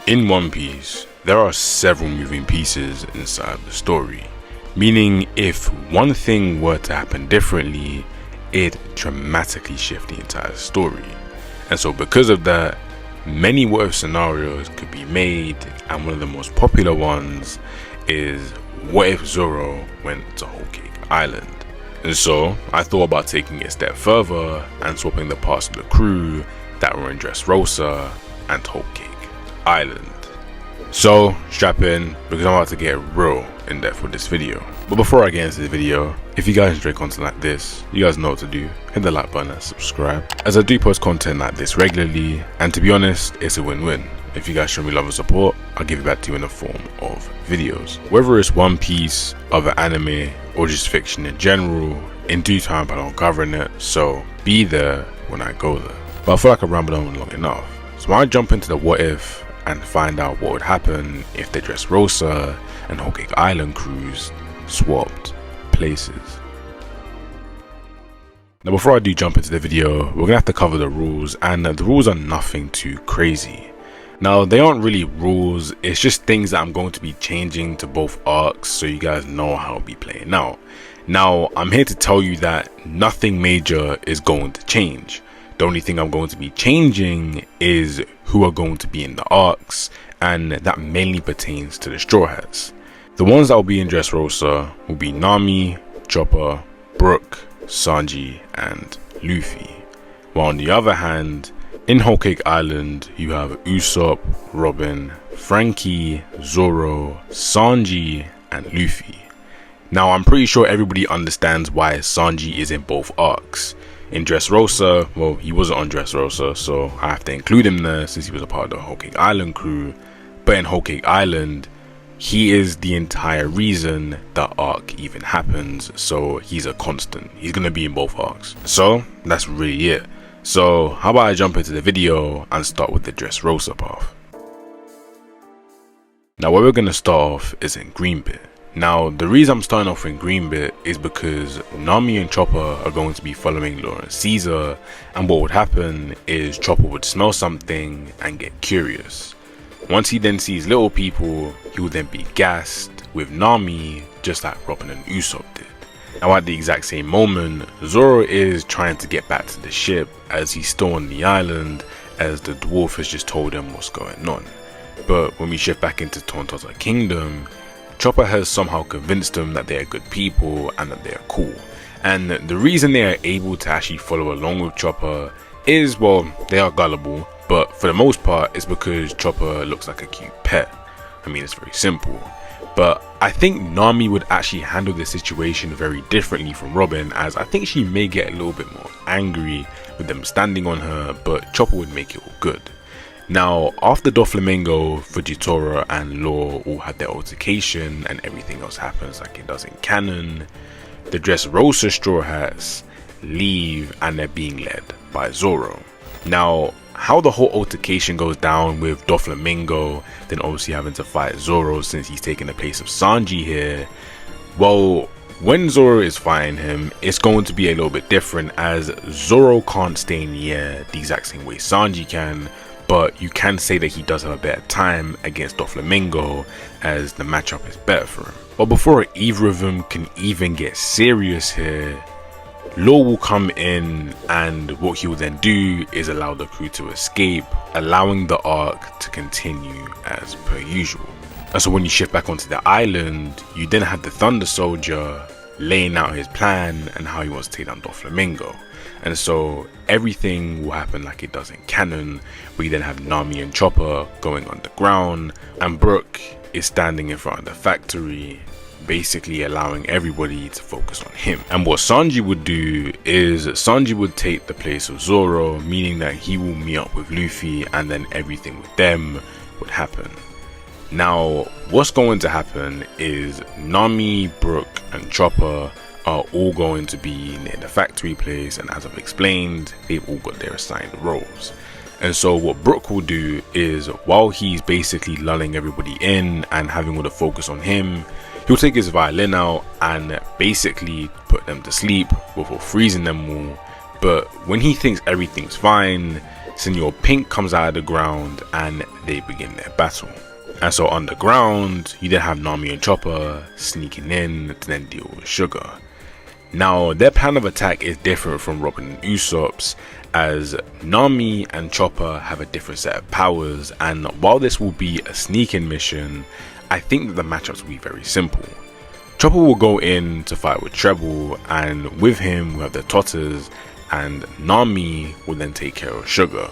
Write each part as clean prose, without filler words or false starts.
In One Piece, there are several moving pieces inside the story, meaning if one thing were to happen differently, it dramatically shifts the entire story. And so because of that, many what if scenarios could be made, and one of the most popular ones is what if Zoro went to Whole Cake Island. And so I thought about taking it a step further and swapping the parts of the crew that were in Dressrosa and Whole Cake Island. So strap in, because I'm about to get real in depth with this video. But before I get into the video, if you guys enjoy content like this, you guys know what to do. Hit the like button and subscribe, as I do post content like this regularly, and to be honest, it's a win-win. If you guys show me love and support, I'll give it back to you in the form of videos. Whether it's One Piece, other anime, or just fiction in general, in due time I'll cover it, so be there when I go there. But I feel like I've rambled on long enough, so I jump into the what if and find out what would happen if the Dressrosa and Whole Cake Island crews swapped places. Now before I do jump into the video, we're gonna have to cover the rules, and the rules are nothing too crazy. Now they aren't really rules, it's just things that I'm going to be changing to both arcs so you guys know how I'll be playing out. Now I'm here to tell you that nothing major is going to change. The only thing I'm going to be changing is who are going to be in the arcs, and that mainly pertains to the Straw Hats. The ones that will be in Dressrosa will be Nami, Chopper, Brook, Sanji, and Luffy. While on the other hand, in Whole Cake Island, you have Usopp, Robin, Frankie, Zoro, Sanji, and Luffy. Now I'm pretty sure everybody understands why Sanji is in both arcs. In Dressrosa, well, he wasn't on Dressrosa, so I have to include him there since he was a part of the Whole Cake Island crew. But in Whole Cake Island, he is the entire reason the arc even happens, so he's a constant. He's gonna be in both arcs. So that's really it. So how about I jump into the video and start with the Dressrosa path. Now where we're gonna start off is in Greenbit. Now the reason I'm starting off in Greenbit is because Nami and Chopper are going to be following Lawrence Caesar, and what would happen is Chopper would smell something and get curious. Once he then sees little people, he will then be gassed with Nami, just like Robin and Usopp did. Now at the exact same moment, Zoro is trying to get back to the ship as he's still on the island, as the dwarf has just told him what's going on. But when we shift back into Tontoza Kingdom, Chopper has somehow convinced them that they are good people and that they are cool. And the reason they are able to actually follow along with Chopper is, well, they are gullible, but for the most part it's because Chopper looks like a cute pet. I mean, it's very simple. But I think Nami would actually handle the situation very differently from Robin, as I think she may get a little bit more angry with them standing on her, but Chopper would make it all good. Now, after Doflamingo, Fujitora, and Law all had their altercation and everything else happens like it does in canon, the Dressrosa Straw Hats leave and they're being led by Zoro. Now, how the whole altercation goes down with Doflamingo then obviously having to fight Zoro since he's taking the place of Sanji here, well, when Zoro is fighting him, it's going to be a little bit different, as Zoro can't stay in the air the exact same way Sanji can, but you can say that he does have a better time against Doflamingo, as the matchup is better for him. But before either of them can even get serious here, Law will come in, and what he will then do is allow the crew to escape, allowing the arc to continue as per usual. And so when you shift back onto the island, you then have the Thunder Soldier laying out his plan and how he wants to take down Doflamingo. And so everything will happen like it does in canon, where you then have Nami and Chopper going underground, and Brook is standing in front of the factory, basically allowing everybody to focus on him. And what Sanji would do is Sanji would take the place of Zoro, meaning that he will meet up with Luffy, and then everything with them would happen. Now what's going to happen is Nami, Brook, and Chopper are all going to be near the factory place, and as I've explained, they've all got their assigned roles. And so what Brook will do is, while he's basically lulling everybody in and having all the focus on him, he'll take his violin out and basically put them to sleep before freezing them all. But when he thinks everything's fine, Senor Pink comes out of the ground and they begin their battle. And so on the ground, you then have Nami and Chopper sneaking in to then deal with Sugar. Now, their plan of attack is different from Robin and Usopp's, as Nami and Chopper have a different set of powers, and while this will be a sneaking mission, I think that the matchups will be very simple. Chopper will go in to fight with Treble, and with him we have the Totters, and Nami will then take care of Sugar.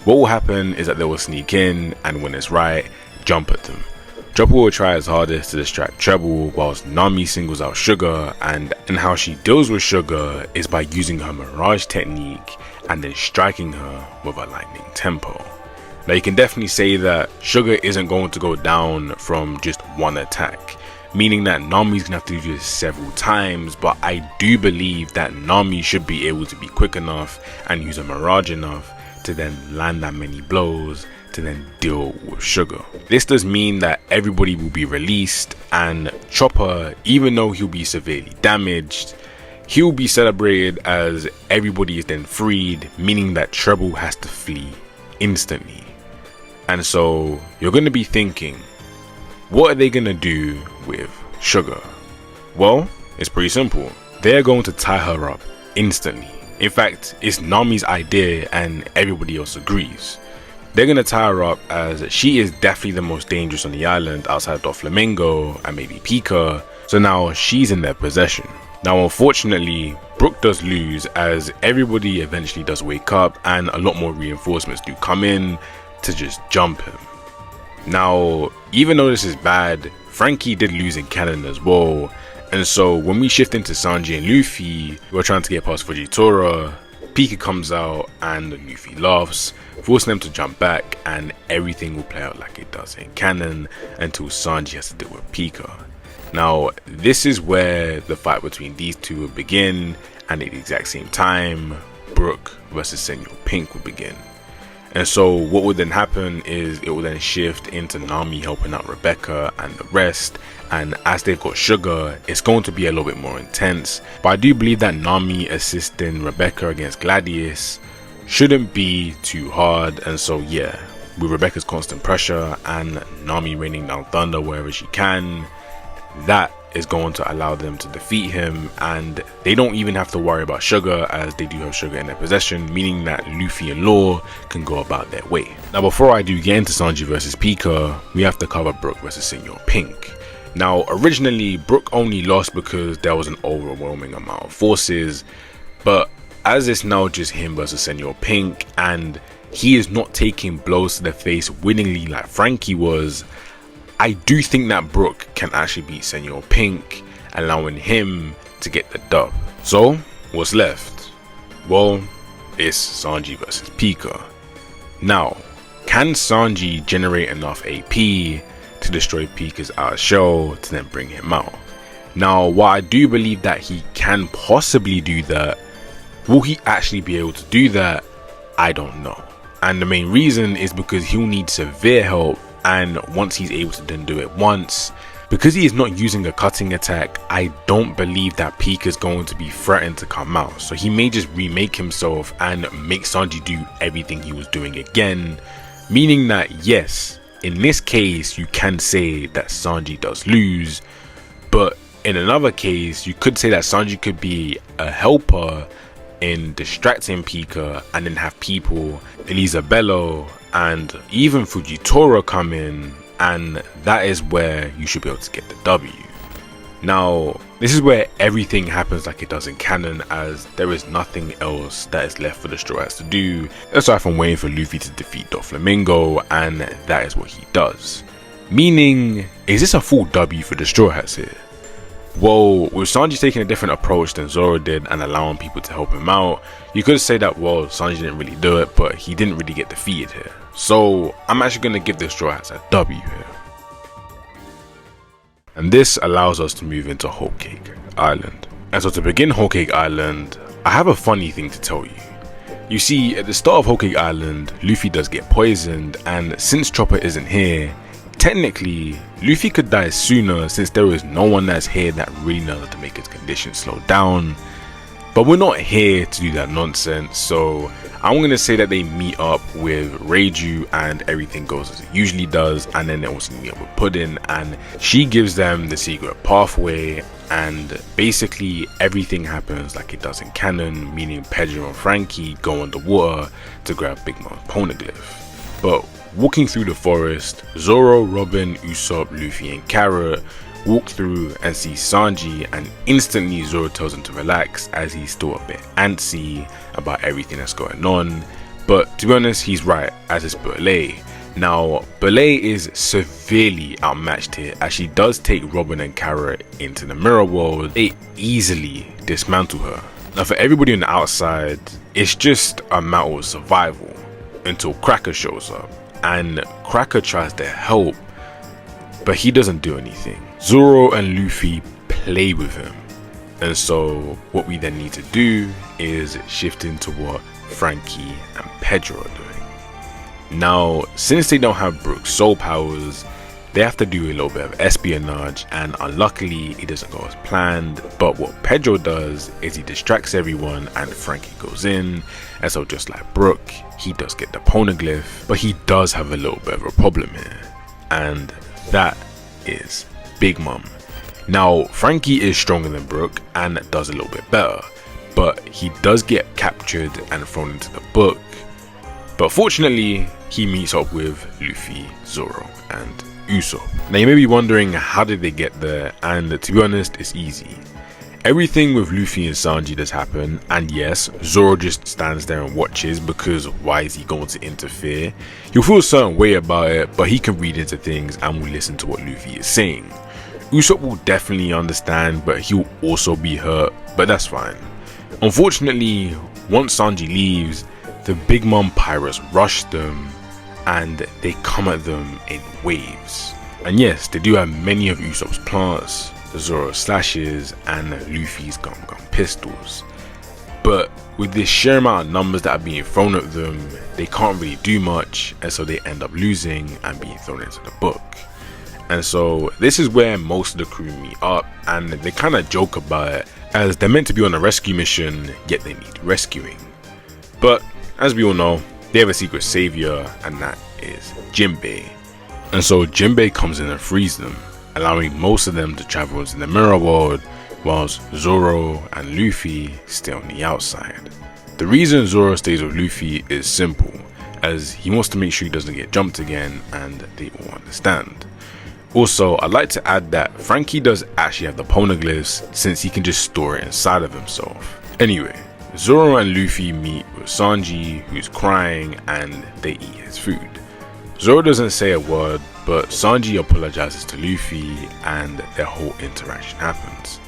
What will happen is that they will sneak in, and when it's right, jump at them. Chopper will try his hardest to distract Treble, whilst Nami singles out Sugar, and how she deals with Sugar is by using her Mirage technique and then striking her with a lightning tempo. Now you can definitely say that Sugar isn't going to go down from just one attack, meaning that Nami's gonna have to do this several times, but I do believe that Nami should be able to be quick enough and use a Mirage enough to then land that many blows to then deal with Sugar. This does mean that everybody will be released, and Chopper, even though he'll be severely damaged, he'll be celebrated as everybody is then freed, meaning that Treble has to flee instantly. And so you're going to be thinking, what are they going to do with Sugar? Well, it's pretty simple. They're going to tie her up instantly. In fact, it's Nami's idea and everybody else agrees. They're going to tie her up as she is definitely the most dangerous on the island outside of Doflamingo and maybe Pika, so now she's in their possession. Now unfortunately, Brook does lose as everybody eventually does wake up and a lot more reinforcements do come in to just jump him. Now, even though this is bad, Frankie did lose in canon as well, and so when we shift into Sanji and Luffy, we're trying to get past Fujitora, Pika comes out and Luffy laughs, forcing them to jump back, and everything will play out like it does in canon until Sanji has to deal with Pika. Now, this is where the fight between these two will begin, and at the exact same time, Brook versus Senor Pink will begin. And so what would then happen is it will then shift into Nami helping out Rebecca and the rest, and as they've got Sugar, it's going to be a little bit more intense, but I do believe that Nami assisting Rebecca against Gladius shouldn't be too hard. And so yeah, with Rebecca's constant pressure and Nami raining down thunder wherever she can, that is going to allow them to defeat him, and they don't even have to worry about Sugar as they do have Sugar in their possession, meaning that Luffy and Law can go about their way. Now before I do get into Sanji versus Pika, we have to cover Brook versus Senor Pink. Now originally Brook only lost because there was an overwhelming amount of forces, but as it's now just him versus Senor Pink and he is not taking blows to the face willingly like Frankie was, I do think that Brook can actually beat Senor Pink, allowing him to get the dub. So what's left? Well, it's Sanji versus Pika. Now, can Sanji generate enough AP to destroy Pika's outer shell to then bring him out? Now, while I do believe that he can possibly do that, will he actually be able to do that? I don't know. And the main reason is because he'll need severe help, and once he's able to then do it once, because he is not using a cutting attack, I don't believe that Pika is going to be threatened to come out. So he may just remake himself and make Sanji do everything he was doing again, meaning that yes, in this case you can say that Sanji does lose, but in another case you could say that Sanji could be a helper in distracting Pika, and then have people, Elisabello and even Fujitora come in, and that is where you should be able to get the W. Now, this is where everything happens like it does in canon, as there is nothing else that is left for the Straw Hats to do, aside from waiting for Luffy to defeat Doflamingo, and that is what he does. Meaning, is this a full W for the Straw Hats here? Well, with Sanji taking a different approach than Zoro did and allowing people to help him out, you could say that, well, Sanji didn't really do it, but he didn't really get defeated here. So I'm actually going to give the Straw Hats a W here. And this allows us to move into Whole Cake Island. And so to begin Whole Cake Island, I have a funny thing to tell you. You see, at the start of Whole Cake Island, Luffy does get poisoned, and since Chopper isn't here, technically, Luffy could die sooner since there is no one that's here that really knows how to make his condition slow down. But we're not here to do that nonsense, so I'm going to say that they meet up with Reiju and everything goes as it usually does, and then they also meet up with Puddin and she gives them the secret pathway, and basically everything happens like it does in canon, meaning Pedro and Frankie go underwater to grab Big Mom's poneglyph. But walking through the forest, Zoro, Robin, Usopp, Luffy and Carrot walk through and see Sanji, and instantly Zoro tells him to relax as he's still a bit antsy about everything that's going on. But to be honest, he's right, as is Burley. Now, Burley is severely outmatched here as she does take Robin and Carrot into the mirror world. They easily dismantle her. Now for everybody on the outside, it's just a matter of survival until Cracker shows up, and Cracker tries to help, but he doesn't do anything. Zoro and Luffy play with him, and so what we then need to do is shift into what Frankie and Pedro are doing. Now, since they don't have Brook's soul powers, they have to do a little bit of espionage, and unluckily it doesn't go as planned. But what Pedro does is he distracts everyone and Frankie goes in, and so just like Brook, he does get the poneglyph, but he does have a little bit of a problem here, and that is Big Mom. Now Frankie is stronger than Brook and does a little bit better, but he does get captured and thrown into the book. But fortunately he meets up with Luffy, Zoro and Usopp. Now you may be wondering, how did they get there? And to be honest, it's easy. Everything with Luffy and Sanji does happen, and yes, Zoro just stands there and watches, because why is he going to interfere? He'll feel a certain way about it, but he can read into things and will listen to what Luffy is saying. Usopp will definitely understand, but he'll also be hurt, but that's fine. Unfortunately, once Sanji leaves, the Big Mom pirates rush them and they come at them in waves. And yes, they do have many of Usopp's plants, the Zoro slashes and Luffy's Gum pistols. But with this sheer amount of numbers that are being thrown at them, they can't really do much, and so they end up losing and being thrown into the book. And so this is where most of the crew meet up, and they kind of joke about it as they're meant to be on a rescue mission, yet they need rescuing. But as we all know, they have a secret savior, and that is Jinbei. And so Jinbei comes in and frees them, allowing most of them to travel into the mirror world, whilst Zoro and Luffy stay on the outside. The reason Zoro stays with Luffy is simple, as he wants to make sure he doesn't get jumped again, and they all understand. Also, I'd like to add that Frankie does actually have the poneglyphs, since he can just store it inside of himself. Anyway, Zoro and Luffy meet with Sanji, who's crying, and they eat his food. Zoro doesn't say a word, but Sanji apologizes to Luffy and their whole interaction happens.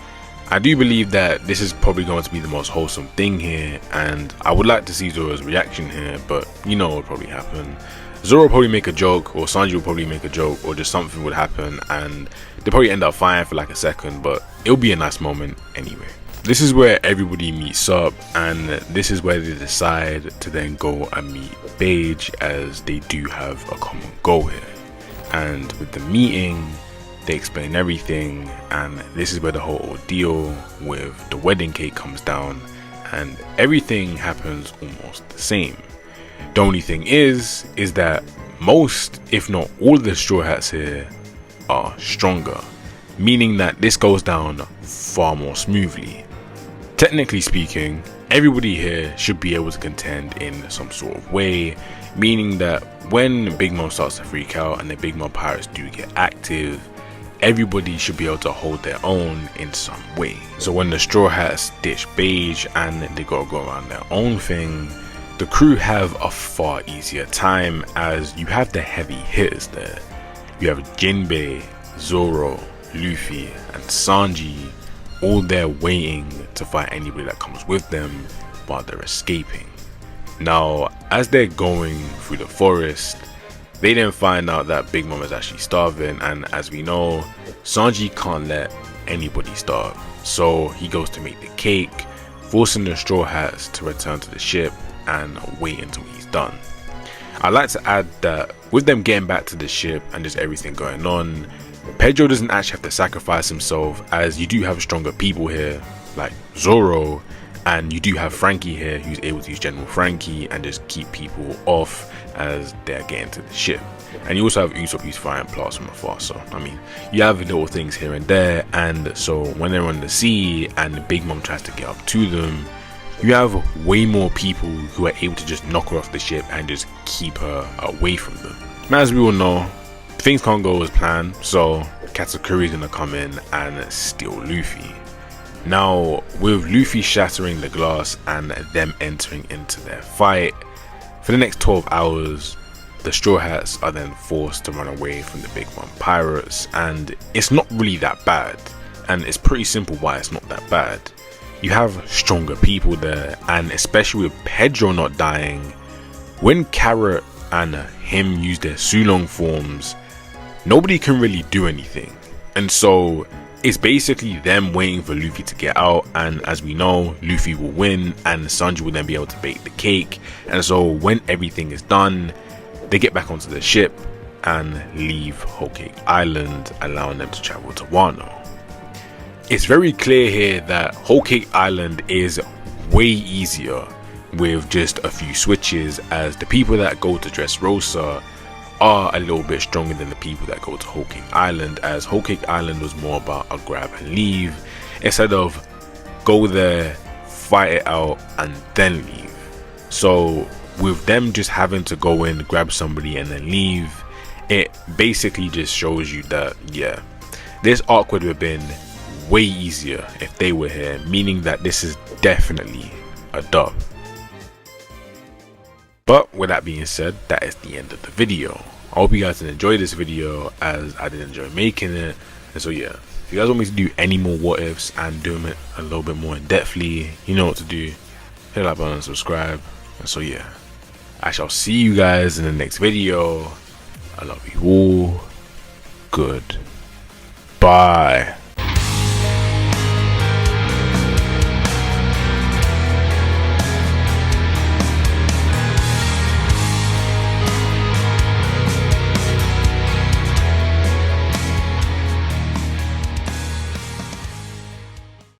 I do believe that this is probably going to be the most wholesome thing here, and I would like to see Zoro's reaction here, but you know what will probably happen. Zoro will probably make a joke, or Sanji will probably make a joke, or just something would happen and they'll probably end up fighting for like a second, but it'll be a nice moment anyway. This is where everybody meets up, and this is where they decide to then go and meet Beige, as they do have a common goal here. And with the meeting, they explain everything, and this is where the whole ordeal with the wedding cake comes down, and everything happens almost the same. The only thing is that most, if not all of the Straw Hats here are stronger, meaning that this goes down far more smoothly. Technically speaking, everybody here should be able to contend in some sort of way, meaning that when Big Mom starts to freak out and the Big Mom pirates do get active, everybody should be able to hold their own in some way. So when the Straw Hats ditch Beige and they gotta go around their own thing, the crew have a far easier time, as you have the heavy hitters there. You have Jinbei, Zoro, Luffy and Sanji all there waiting to fight anybody that comes with them while they're escaping. Now, as they're going through the forest, they then find out that Big Mom is actually starving, and as we know, Sanji can't let anybody starve, so he goes to make the cake, forcing the Straw Hats to return to the ship and wait until he's done. I'd like to add that with them getting back to the ship and just everything going on, Pedro doesn't actually have to sacrifice himself, as you do have stronger people here like Zoro, And you do have Frankie here, who's able to use General Frankie and just keep people off as they're getting to the ship. And you also have Usopp, who's firing plasma from afar. So I mean, you have little things here and there. And so when they're on the sea and Big Mom tries to get up to them, you have way more people who are able to just knock her off the ship and just keep her away from them. And as we all know, things can't go as planned, so Katakuri is gonna come in and steal Luffy. Now, with Luffy shattering the glass and them entering into their fight, for the next 12 hours, the Straw Hats are then forced to run away from the Big Mom pirates, and it's not really that bad, and it's pretty simple why it's not that bad. You have stronger people there, and especially with Pedro not dying, when Carrot and him use their Sulong forms, nobody can really do anything. And so it's basically them waiting for Luffy to get out, and as we know, Luffy will win and Sanji will then be able to bake the cake. And so when everything is done, they get back onto the ship and leave Whole Cake Island, allowing them to travel to Wano. It's very clear here that Whole Cake Island is way easier with just a few switches, as the people that go to Dressrosa are a little bit stronger than the people that go to Whole Cake Island, as Whole Cake Island was more about a grab and leave instead of go there, fight it out and then leave. So with them just having to go in, grab somebody and then leave, it basically just shows you that yeah, this arc would have been way easier if they were here, meaning that this is definitely a dub. But with that being said, that is the end of the video. I hope you guys did enjoy this video as I did enjoy making it. And so yeah, if you guys want me to do any more what ifs and doing it a little bit more in depthly, you know what to do. Hit the like button and subscribe. And so yeah, I shall see you guys in the next video. I love you all. Good. Bye.